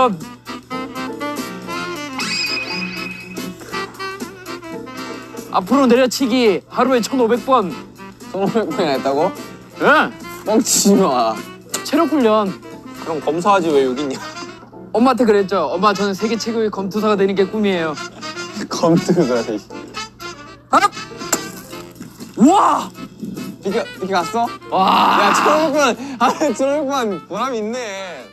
훈련. 앞으로 내려치기 하루에 1,500번. 1,500번이나 했다고? 응. 뻥치지 마. 체력 훈련. 그럼 검사하지 왜 여기 있냐? 엄마한테 그랬죠. 엄마 저는 세계 최고의 검투사가 되는 게 꿈이에요. 검투사. 하나. 우와. 비켜 갔어? 와. 야 1,500번 하루에 1,500번 보람이 있네.